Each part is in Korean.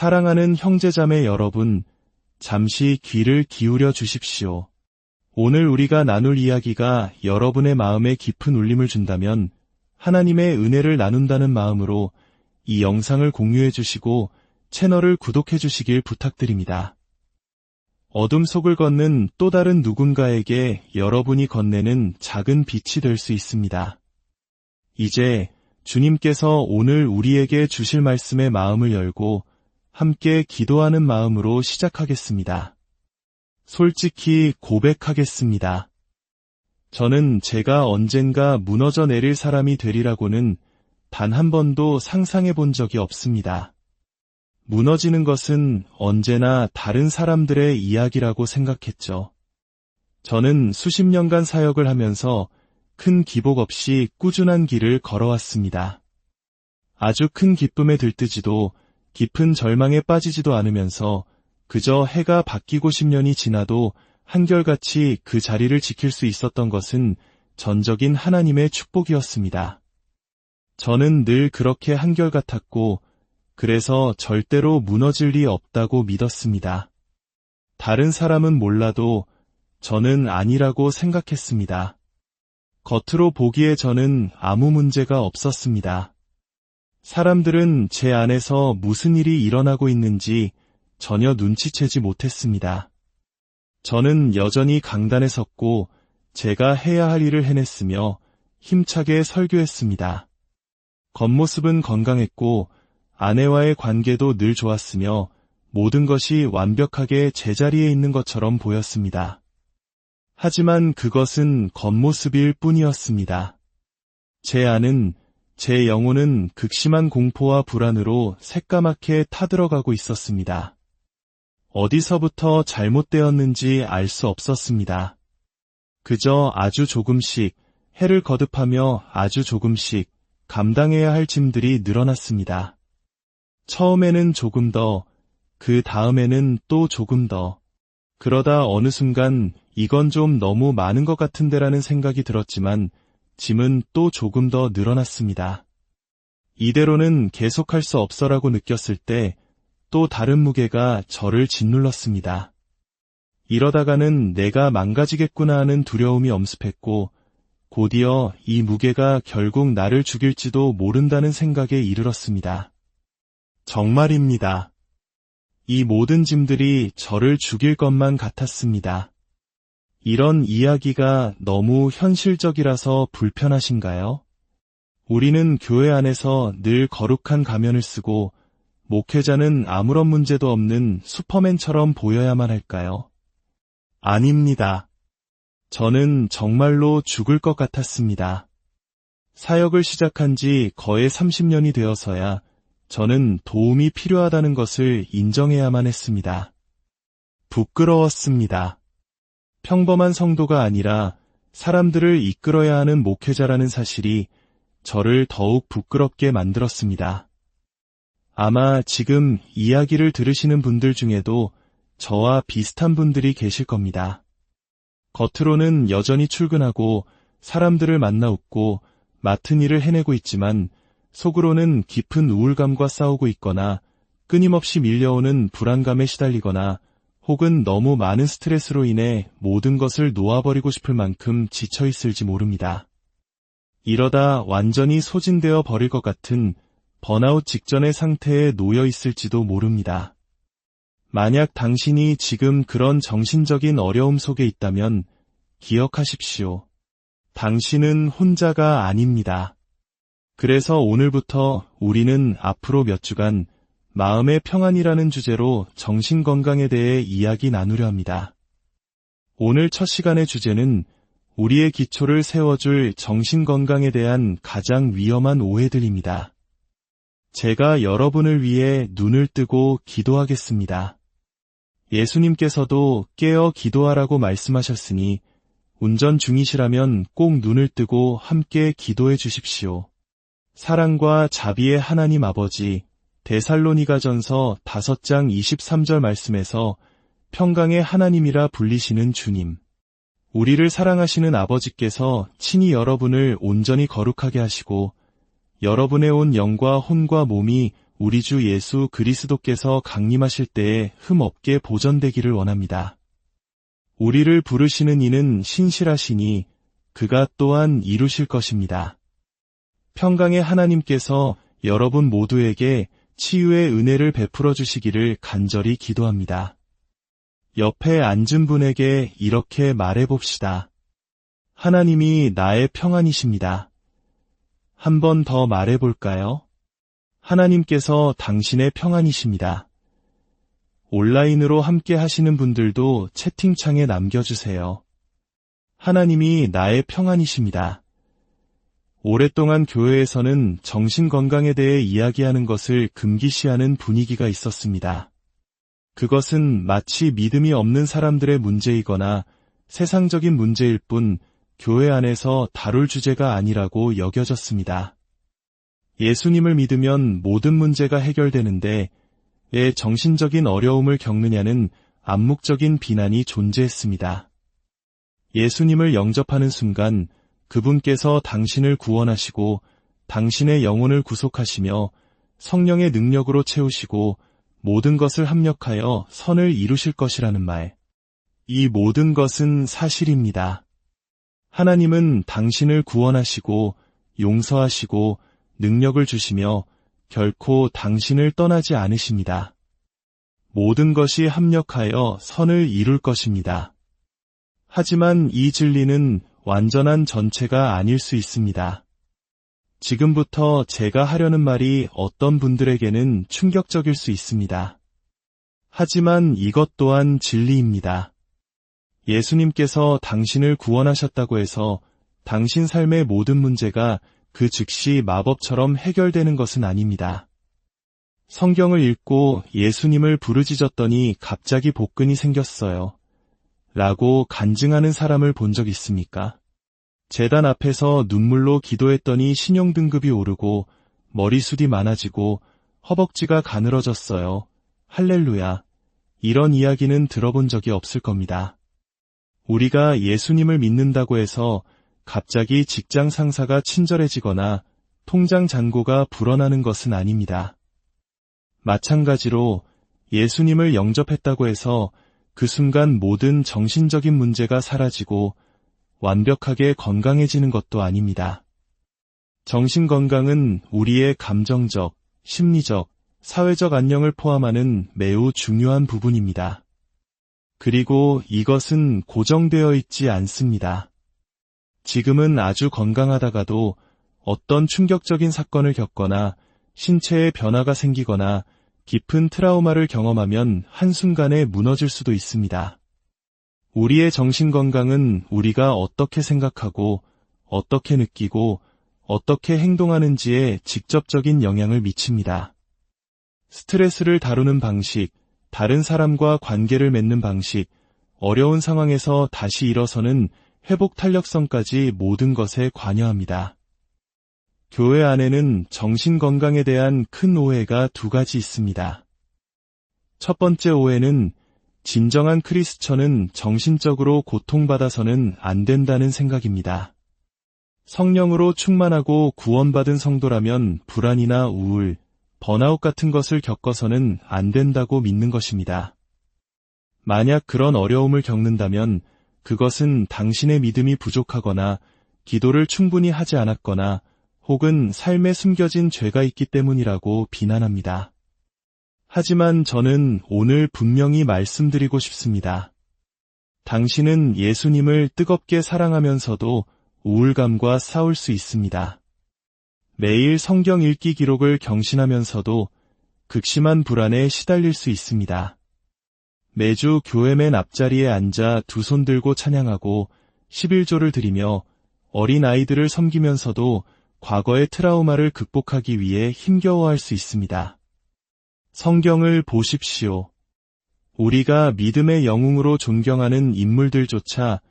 사랑하는 형제자매 여러분, 잠시 귀를 기울여 주십시오. 오늘 우리가 나눌 이야기가 여러분의 마음에 깊은 울림을 준다면 하나님의 은혜를 나눈다는 마음으로 이 영상을 공유해 주시고 채널을 구독해 주시길 부탁드립니다. 어둠 속을 걷는 또 다른 누군가에게 여러분이 건네는 작은 빛이 될 수 있습니다. 이제 주님께서 오늘 우리에게 주실 말씀의 마음을 열고 함께 기도하는 마음으로 시작하겠습니다. 솔직히 고백하겠습니다. 저는 제가 언젠가 무너져 내릴 사람이 되리라고는 단 한 번도 상상해 본 적이 없습니다. 무너지는 것은 언제나 다른 사람들의 이야기라고 생각했죠. 저는 수십 년간 사역을 하면서 큰 기복 없이 꾸준한 길을 걸어왔습니다. 아주 큰 기쁨에 들뜨지도 깊은 절망에 빠지지도 않으면서 그저 해가 바뀌고 10년이 지나도 한결같이 그 자리를 지킬 수 있었던 것은 전적인 하나님의 축복이었습니다. 저는 늘 그렇게 한결같았고 그래서 절대로 무너질 리 없다고 믿었습니다. 다른 사람은 몰라도 저는 아니라고 생각했습니다. 겉으로 보기에 저는 아무 문제가 없었습니다. 사람들은 제 안에서 무슨 일이 일어나고 있는지 전혀 눈치채지 못했습니다. 저는 여전히 강단에 섰고 제가 해야 할 일을 해냈으며 힘차게 설교했습니다. 겉모습은 건강했고 아내와의 관계도 늘 좋았으며 모든 것이 완벽하게 제자리에 있는 것처럼 보였습니다. 하지만 그것은 겉모습일 뿐이었습니다. 제 안은, 제 영혼은 극심한 공포와 불안으로 새까맣게 타들어가고 있었습니다. 어디서부터 잘못되었는지 알 수 없었습니다. 그저 아주 조금씩, 해를 거듭하며 아주 조금씩 감당해야 할 짐들이 늘어났습니다. 처음에는 조금 더, 그 다음에는 또 조금 더. 그러다 어느 순간 이건 좀 너무 많은 것 같은데라는 생각이 들었지만 짐은 또 조금 더 늘어났습니다. 이대로는 계속할 수 없어라고 느꼈을 때 또 다른 무게가 저를 짓눌렀습니다. 이러다가는 내가 망가지겠구나 하는 두려움이 엄습했고 곧이어 이 무게가 결국 나를 죽일지도 모른다는 생각에 이르렀습니다. 정말입니다. 이 모든 짐들이 저를 죽일 것만 같았습니다. 이런 이야기가 너무 현실적이라서 불편하신가요? 우리는 교회 안에서 늘 거룩한 가면을 쓰고 목회자는 아무런 문제도 없는 슈퍼맨처럼 보여야만 할까요? 아닙니다. 저는 정말로 죽을 것 같았습니다. 사역을 시작한 지 거의 30년이 되어서야 저는 도움이 필요하다는 것을 인정해야만 했습니다. 부끄러웠습니다. 평범한 성도가 아니라 사람들을 이끌어야 하는 목회자라는 사실이 저를 더욱 부끄럽게 만들었습니다. 아마 지금 이야기를 들으시는 분들 중에도 저와 비슷한 분들이 계실 겁니다. 겉으로는 여전히 출근하고 사람들을 만나 웃고 맡은 일을 해내고 있지만 속으로는 깊은 우울감과 싸우고 있거나 끊임없이 밀려오는 불안감에 시달리거나 혹은 너무 많은 스트레스로 인해 모든 것을 놓아버리고 싶을 만큼 지쳐있을지 모릅니다. 이러다 완전히 소진되어 버릴 것 같은 번아웃 직전의 상태에 놓여 있을지도 모릅니다. 만약 당신이 지금 그런 정신적인 어려움 속에 있다면 기억하십시오. 당신은 혼자가 아닙니다. 그래서 오늘부터 우리는 앞으로 몇 주간 마음의 평안이라는 주제로 정신건강에 대해 이야기 나누려 합니다. 오늘 첫 시간의 주제는 우리의 기초를 세워줄 정신건강에 대한 가장 위험한 오해들입니다. 제가 여러분을 위해 눈을 뜨고 기도하겠습니다. 예수님께서도 깨어 기도하라고 말씀하셨으니 운전 중이시라면 꼭 눈을 뜨고 함께 기도해 주십시오. 사랑과 자비의 하나님 아버지, 데살로니가전서 5장 23절 말씀에서 평강의 하나님이라 불리시는 주님, 우리를 사랑하시는 아버지께서 친히 여러분을 온전히 거룩하게 하시고 여러분의 온 영과 혼과 몸이 우리 주 예수 그리스도께서 강림하실 때에 흠없게 보전되기를 원합니다. 우리를 부르시는 이는 신실하시니 그가 또한 이루실 것입니다. 평강의 하나님께서 여러분 모두에게 치유의 은혜를 베풀어 주시기를 간절히 기도합니다. 옆에 앉은 분에게 이렇게 말해봅시다. 하나님이 나의 평안이십니다. 한 번 더 말해볼까요? 하나님께서 당신의 평안이십니다. 온라인으로 함께 하시는 분들도 채팅창에 남겨주세요. 하나님이 나의 평안이십니다. 오랫동안 교회에서는 정신건강에 대해 이야기하는 것을 금기시하는 분위기가 있었습니다. 그것은 마치 믿음이 없는 사람들의 문제이거나 세상적인 문제일 뿐 교회 안에서 다룰 주제가 아니라고 여겨졌습니다. 예수님을 믿으면 모든 문제가 해결되는데 왜 정신적인 어려움을 겪느냐는 암묵적인 비난이 존재했습니다. 예수님을 영접하는 순간 그분께서 당신을 구원하시고 당신의 영혼을 구속하시며 성령의 능력으로 채우시고 모든 것을 합력하여 선을 이루실 것이라는 말. 이 모든 것은 사실입니다. 하나님은 당신을 구원하시고 용서하시고 능력을 주시며 결코 당신을 떠나지 않으십니다. 모든 것이 합력하여 선을 이룰 것입니다. 하지만 이 진리는 완전한 전체가 아닐 수 있습니다. 지금부터 제가 하려는 말이 어떤 분들에게는 충격적일 수 있습니다. 하지만 이것 또한 진리입니다. 예수님께서 당신을 구원하셨다고 해서 당신 삶의 모든 문제가 그 즉시 마법처럼 해결되는 것은 아닙니다. 성경을 읽고 예수님을 부르짖었더니 갑자기 복근이 생겼어요. 라고 간증하는 사람을 본 적 있습니까? 제단 앞에서 눈물로 기도했더니 신용등급이 오르고 머리숱이 많아지고 허벅지가 가늘어졌어요. 할렐루야. 이런 이야기는 들어본 적이 없을 겁니다. 우리가 예수님을 믿는다고 해서 갑자기 직장 상사가 친절해지거나 통장 잔고가 불어나는 것은 아닙니다. 마찬가지로 예수님을 영접했다고 해서 그 순간 모든 정신적인 문제가 사라지고 완벽하게 건강해지는 것도 아닙니다. 정신건강은 우리의 감정적, 심리적, 사회적 안녕을 포함하는 매우 중요한 부분입니다. 그리고 이것은 고정되어 있지 않습니다. 지금은 아주 건강하다가도 어떤 충격적인 사건을 겪거나 신체에 변화가 생기거나 깊은 트라우마를 경험하면 한순간에 무너질 수도 있습니다. 우리의 정신건강은 우리가 어떻게 생각하고 어떻게 느끼고 어떻게 행동하는지에 직접적인 영향을 미칩니다. 스트레스를 다루는 방식, 다른 사람과 관계를 맺는 방식, 어려운 상황에서 다시 일어서는 회복 탄력성까지 모든 것에 관여합니다. 교회 안에는 정신건강에 대한 큰 오해가 두 가지 있습니다. 첫 번째 오해는 진정한 크리스천은 정신적으로 고통받아서는 안 된다는 생각입니다. 성령으로 충만하고 구원받은 성도라면 불안이나 우울, 번아웃 같은 것을 겪어서는 안 된다고 믿는 것입니다. 만약 그런 어려움을 겪는다면 그것은 당신의 믿음이 부족하거나 기도를 충분히 하지 않았거나 혹은 삶에 숨겨진 죄가 있기 때문이라고 비난합니다. 하지만 저는 오늘 분명히 말씀드리고 싶습니다. 당신은 예수님을 뜨겁게 사랑하면서도 우울감과 싸울 수 있습니다. 매일 성경 읽기 기록을 경신하면서도 극심한 불안에 시달릴 수 있습니다. 매주 교회 맨 앞자리에 앉아 두 손 들고 찬양하고 11조를 드리며 어린 아이들을 섬기면서도 과거의 트라우마를 극복하기 위해 힘겨워할 수 있습니다. 성경을 보십시오. 우리가 믿음의 영웅으로 존경하는 인물들조차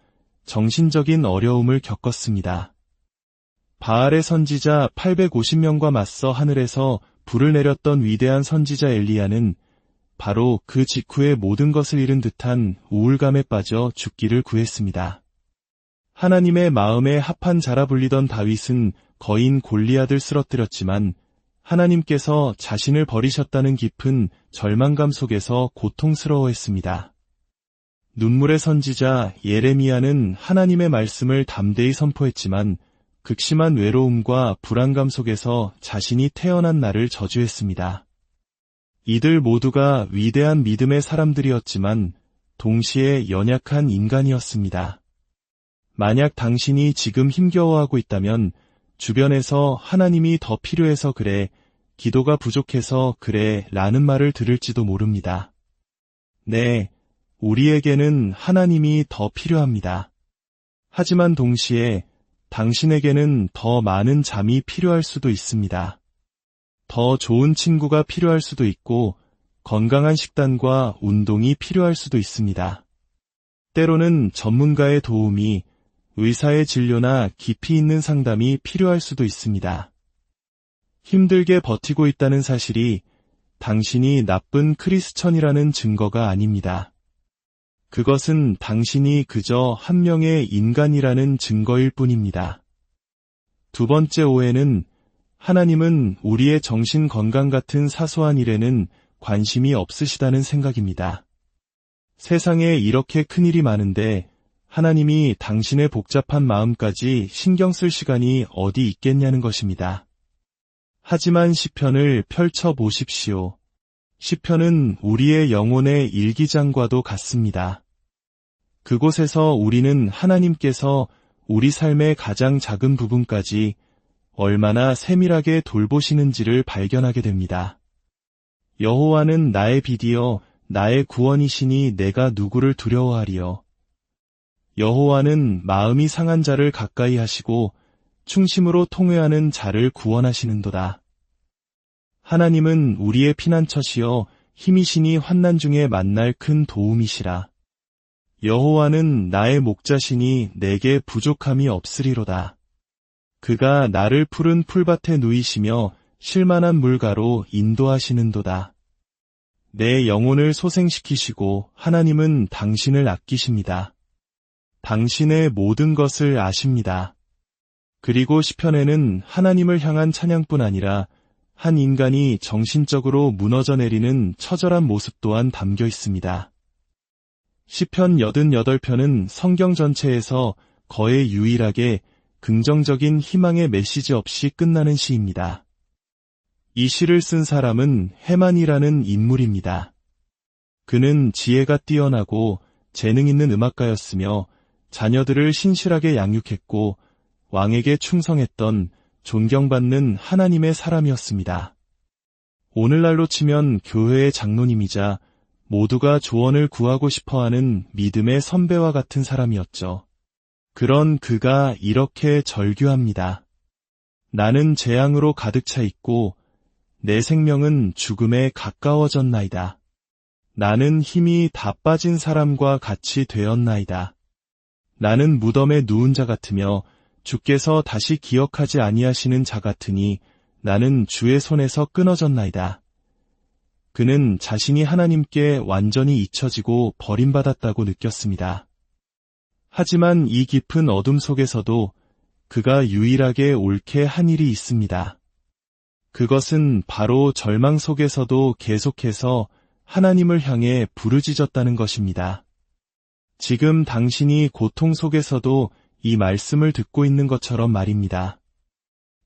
정신적인 어려움을 겪었습니다. 바알의 선지자 850명과 맞서 하늘에서 불을 내렸던 위대한 선지자 엘리야는 바로 그 직후에 모든 것을 잃은 듯한 우울감에 빠져 죽기를 구했습니다. 하나님의 마음에 합한 자라 불리던 다윗은 거인 골리앗을 쓰러뜨렸지만 하나님께서 자신을 버리셨다는 깊은 절망감 속에서 고통스러워했습니다. 눈물의 선지자 예레미야는 하나님의 말씀을 담대히 선포했지만 극심한 외로움과 불안감 속에서 자신이 태어난 날을 저주했습니다. 이들 모두가 위대한 믿음의 사람들이었지만 동시에 연약한 인간이었습니다. 만약 당신이 지금 힘겨워하고 있다면 주변에서 하나님이 더 필요해서 그래, 기도가 부족해서 그래 라는 말을 들을지도 모릅니다. 네, 우리에게는 하나님이 더 필요합니다. 하지만 동시에 당신에게는 더 많은 잠이 필요할 수도 있습니다. 더 좋은 친구가 필요할 수도 있고 건강한 식단과 운동이 필요할 수도 있습니다. 때로는 전문가의 도움이, 의사의 진료나 깊이 있는 상담이 필요할 수도 있습니다. 힘들게 버티고 있다는 사실이 당신이 나쁜 크리스천이라는 증거가 아닙니다. 그것은 당신이 그저 한 명의 인간이라는 증거일 뿐입니다. 두 번째 오해는 하나님은 우리의 정신 건강 같은 사소한 일에는 관심이 없으시다는 생각입니다. 세상에 이렇게 큰일이 많은데 하나님이 당신의 복잡한 마음까지 신경 쓸 시간이 어디 있겠냐는 것입니다. 하지만 시편을 펼쳐보십시오. 시편은 우리의 영혼의 일기장과도 같습니다. 그곳에서 우리는 하나님께서 우리 삶의 가장 작은 부분까지 얼마나 세밀하게 돌보시는지를 발견하게 됩니다. 여호와는 나의 빛이여 나의 구원이시니 내가 누구를 두려워하리요. 여호와는 마음이 상한 자를 가까이 하시고 충심으로 통회하는 자를 구원하시는도다. 하나님은 우리의 피난처시여 힘이시니 환난 중에 만날 큰 도움이시라. 여호와는 나의 목자시니 내게 부족함이 없으리로다. 그가 나를 푸른 풀밭에 누이시며 쉴만한 물가로 인도하시는도다. 내 영혼을 소생시키시고 하나님은 당신을 아끼십니다. 당신의 모든 것을 아십니다. 그리고 시편에는 하나님을 향한 찬양뿐 아니라 한 인간이 정신적으로 무너져 내리는 처절한 모습 또한 담겨 있습니다. 시편 88편은 성경 전체에서 거의 유일하게 긍정적인 희망의 메시지 없이 끝나는 시입니다. 이 시를 쓴 사람은 헤만이라는 인물입니다. 그는 지혜가 뛰어나고 재능 있는 음악가였으며 자녀들을 신실하게 양육했고 왕에게 충성했던 존경받는 하나님의 사람이었습니다. 오늘날로 치면 교회의 장로님이자 모두가 조언을 구하고 싶어하는 믿음의 선배와 같은 사람이었죠. 그런 그가 이렇게 절규합니다. 나는 재앙으로 가득 차 있고 내 생명은 죽음에 가까워졌나이다. 나는 힘이 다 빠진 사람과 같이 되었나이다. 나는 무덤에 누운 자 같으며 주께서 다시 기억하지 아니하시는 자 같으니 나는 주의 손에서 끊어졌나이다. 그는 자신이 하나님께 완전히 잊혀지고 버림받았다고 느꼈습니다. 하지만 이 깊은 어둠 속에서도 그가 유일하게 옳게 한 일이 있습니다. 그것은 바로 절망 속에서도 계속해서 하나님을 향해 부르짖었다는 것입니다. 지금 당신이 고통 속에서도 이 말씀을 듣고 있는 것처럼 말입니다.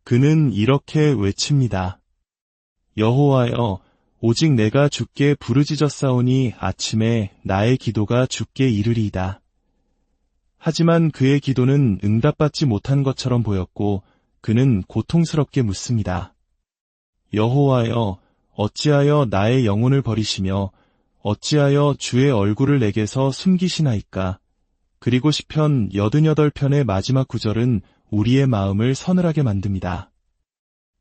그는 이렇게 외칩니다. 여호와여, 오직 내가 주께 부르짖었사오니 아침에 나의 기도가 주께 이르리이다. 하지만 그의 기도는 응답받지 못한 것처럼 보였고 그는 고통스럽게 묻습니다. 여호와여, 어찌하여 나의 영혼을 버리시며 어찌하여 주의 얼굴을 내게서 숨기시나이까. 그리고 시편 88편의 마지막 구절은 우리의 마음을 서늘하게 만듭니다.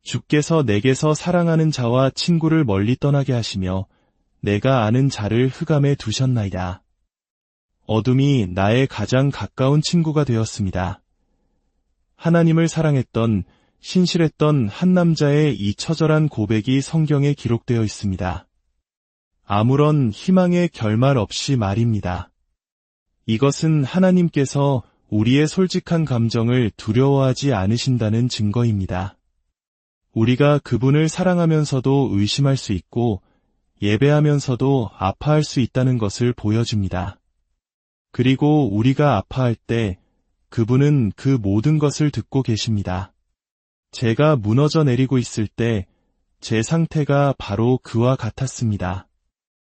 주께서 내게서 사랑하는 자와 친구를 멀리 떠나게 하시며 내가 아는 자를 흑암에 두셨나이다. 어둠이 나의 가장 가까운 친구가 되었습니다. 하나님을 사랑했던, 신실했던 한 남자의 이 처절한 고백이 성경에 기록되어 있습니다. 아무런 희망의 결말 없이 말입니다. 이것은 하나님께서 우리의 솔직한 감정을 두려워하지 않으신다는 증거입니다. 우리가 그분을 사랑하면서도 의심할 수 있고 예배하면서도 아파할 수 있다는 것을 보여줍니다. 그리고 우리가 아파할 때 그분은 그 모든 것을 듣고 계십니다. 제가 무너져 내리고 있을 때 제 상태가 바로 그와 같았습니다.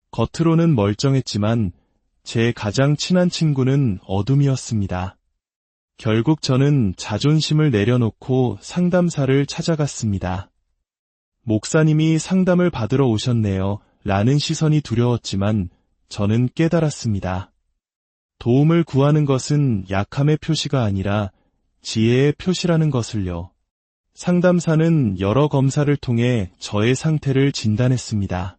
겉으로는 멀쩡했지만 제 가장 친한 친구는 어둠이었습니다. 결국 저는 자존심을 내려놓고 상담사를 찾아갔습니다. 목사님이 상담을 받으러 오셨네요. 라는 시선이 두려웠지만 저는 깨달았습니다. 도움을 구하는 것은 약함의 표시가 아니라 지혜의 표시라는 것을요. 상담사는 여러 검사를 통해 저의 상태를 진단했습니다.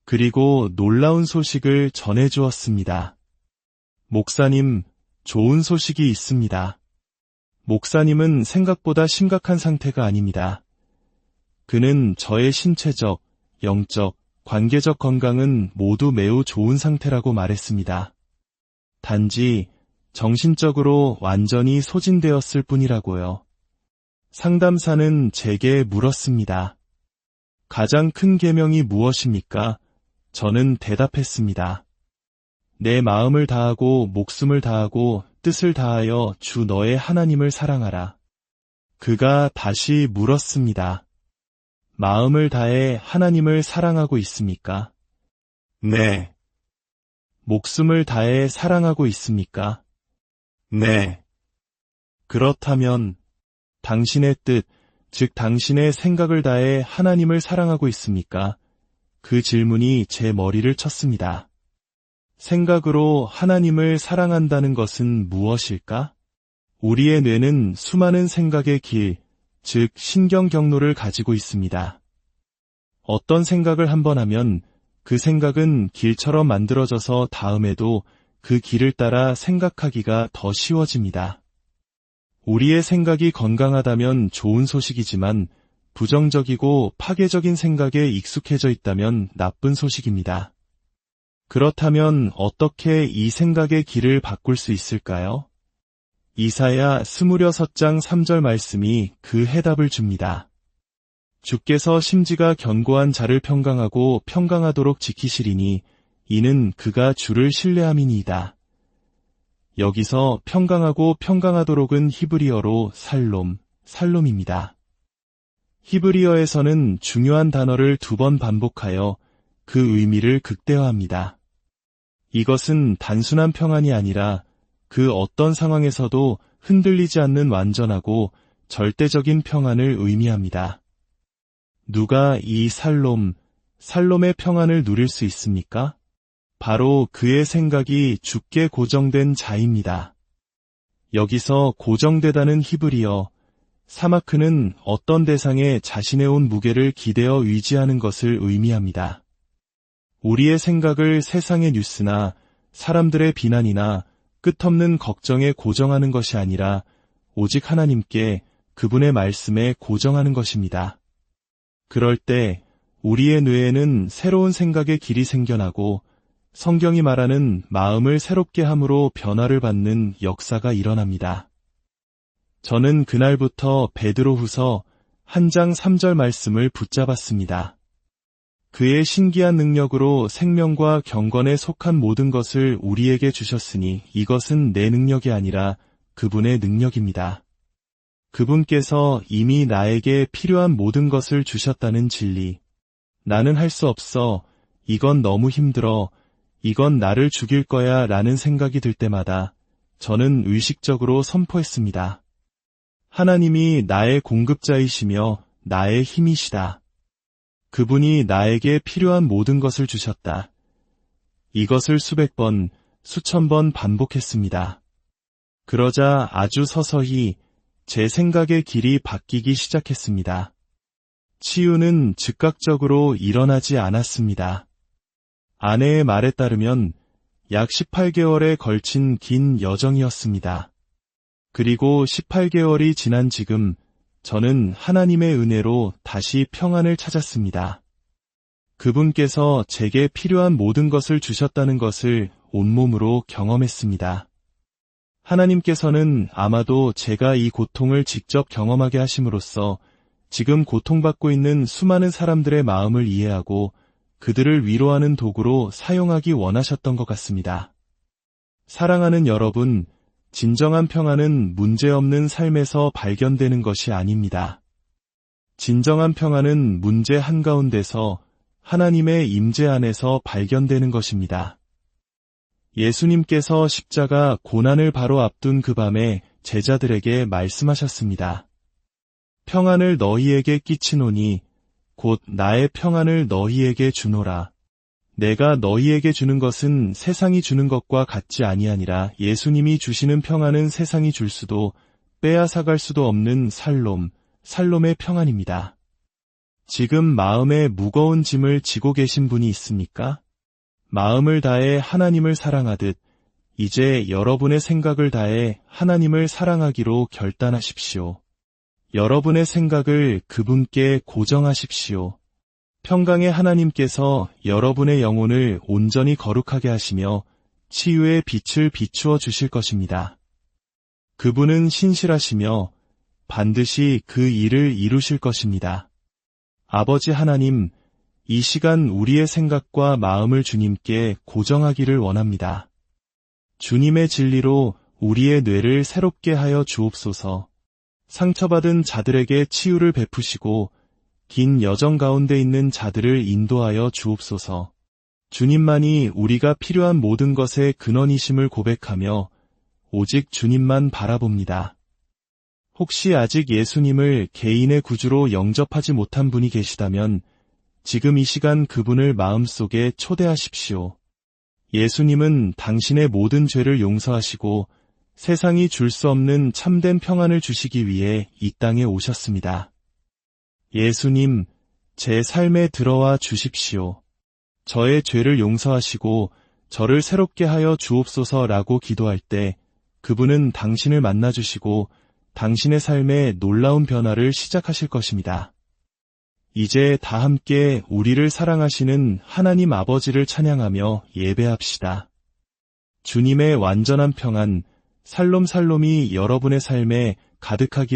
그리고 놀라운 소식을 전해주었습니다. 목사님, 좋은 소식이 있습니다. 목사님은 생각보다 심각한 상태가 아닙니다. 그는 저의 신체적, 영적, 관계적 건강은 모두 매우 좋은 상태라고 말했습니다. 단지 정신적으로 완전히 소진되었을 뿐이라고요. 상담사는 제게 물었습니다. 가장 큰 계명이 무엇입니까? 저는 대답했습니다. 내 마음을 다하고 목숨을 다하고 뜻을 다하여 주 너의 하나님을 사랑하라. 그가 다시 물었습니다. 마음을 다해 하나님을 사랑하고 있습니까? 네. 목숨을 다해 사랑하고 있습니까? 네. 그렇다면 당신의 뜻, 즉 당신의 생각을 다해 하나님을 사랑하고 있습니까? 그 질문이 제 머리를 쳤습니다. 생각으로 하나님을 사랑한다는 것은 무엇일까? 우리의 뇌는 수많은 생각의 길, 즉 신경 경로를 가지고 있습니다. 어떤 생각을 한번 하면 그 생각은 길처럼 만들어져서 다음에도 그 길을 따라 생각하기가 더 쉬워집니다. 우리의 생각이 건강하다면 좋은 소식이지만 부정적이고 파괴적인 생각에 익숙해져 있다면 나쁜 소식입니다. 그렇다면 어떻게 이 생각의 길을 바꿀 수 있을까요? 이사야 26장 3절 말씀이 그 해답을 줍니다. 주께서 심지가 견고한 자를 평강하고 평강하도록 지키시리니 이는 그가 주를 신뢰함이니이다. 여기서 평강하고 평강하도록은 히브리어로 살롬, 살롬입니다. 히브리어에서는 중요한 단어를 2번 반복하여 그 의미를 극대화합니다. 이것은 단순한 평안이 아니라 그 어떤 상황에서도 흔들리지 않는 완전하고 절대적인 평안을 의미합니다. 누가 이 살롬, 살롬의 평안을 누릴 수 있습니까? 바로 그의 생각이 주께 고정된 자입니다. 여기서 고정되다는 히브리어, 사마크는 어떤 대상에 자신의 온 무게를 기대어 의지하는 것을 의미합니다. 우리의 생각을 세상의 뉴스나 사람들의 비난이나 끝없는 걱정에 고정하는 것이 아니라 오직 하나님께 그분의 말씀에 고정하는 것입니다. 그럴 때 우리의 뇌에는 새로운 생각의 길이 생겨나고 성경이 말하는 마음을 새롭게 함으로 변화를 받는 역사가 일어납니다. 저는 그날부터 베드로후서 1장 3절 말씀을 붙잡았습니다. 그의 신기한 능력으로 생명과 경건에 속한 모든 것을 우리에게 주셨으니 이것은 내 능력이 아니라 그분의 능력입니다. 그분께서 이미 나에게 필요한 모든 것을 주셨다는 진리. 나는 할 수 없어. 이건 너무 힘들어. 이건 나를 죽일 거야 라는 생각이 들 때마다 저는 의식적으로 선포했습니다. 하나님이 나의 공급자이시며 나의 힘이시다. 그분이 나에게 필요한 모든 것을 주셨다. 이것을 수백 번, 수천 번 반복했습니다. 그러자 아주 서서히 제 생각의 길이 바뀌기 시작했습니다. 치유는 즉각적으로 일어나지 않았습니다. 아내의 말에 따르면 약 18개월에 걸친 긴 여정이었습니다. 그리고 18개월이 지난 지금 저는 하나님의 은혜로 다시 평안을 찾았습니다. 그분께서 제게 필요한 모든 것을 주셨다는 것을 온몸으로 경험했습니다. 하나님께서는 아마도 제가 이 고통을 직접 경험하게 하심으로써 지금 고통받고 있는 수많은 사람들의 마음을 이해하고 그들을 위로하는 도구로 사용하기 원하셨던 것 같습니다. 사랑하는 여러분, 진정한 평안은 문제없는 삶에서 발견되는 것이 아닙니다. 진정한 평안은 문제 한가운데서 하나님의 임재 안에서 발견되는 것입니다. 예수님께서 십자가 고난을 바로 앞둔 그 밤에 제자들에게 말씀하셨습니다. 평안을 너희에게 끼치노니 곧 나의 평안을 너희에게 주노라. 내가 너희에게 주는 것은 세상이 주는 것과 같지 아니하니라. 예수님이 주시는 평안은 세상이 줄 수도 빼앗아갈 수도 없는 살롬의 평안입니다. 지금 마음에 무거운 짐을 지고 계신 분이 있습니까? 마음을 다해 하나님을 사랑하듯 이제 여러분의 생각을 다해 하나님을 사랑하기로 결단하십시오. 여러분의 생각을 그분께 고정하십시오. 평강의 하나님께서 여러분의 영혼을 온전히 거룩하게 하시며 치유의 빛을 비추어 주실 것입니다. 그분은 신실하시며 반드시 그 일을 이루실 것입니다. 아버지 하나님, 이 시간 우리의 생각과 마음을 주님께 고정하기를 원합니다. 주님의 진리로 우리의 뇌를 새롭게 하여 주옵소서. 상처받은 자들에게 치유를 베푸시고 긴 여정 가운데 있는 자들을 인도하여 주옵소서. 주님만이 우리가 필요한 모든 것의 근원이심을 고백하며 오직 주님만 바라봅니다. 혹시 아직 예수님을 개인의 구주로 영접하지 못한 분이 계시다면 지금 이 시간 그분을 마음속에 초대하십시오. 예수님은 당신의 모든 죄를 용서하시고 세상이 줄 수 없는 참된 평안을 주시기 위해 이 땅에 오셨습니다. 예수님, 제 삶에 들어와 주십시오. 저의 죄를 용서하시고 저를 새롭게 하여 주옵소서라고 기도할 때 그분은 당신을 만나주시고 당신의 삶에 놀라운 변화를 시작하실 것입니다. 이제 다 함께 우리를 사랑하시는 하나님 아버지를 찬양하며 예배합시다. 주님의 완전한 평안, 살롬이 여러분의 삶에 가득하기를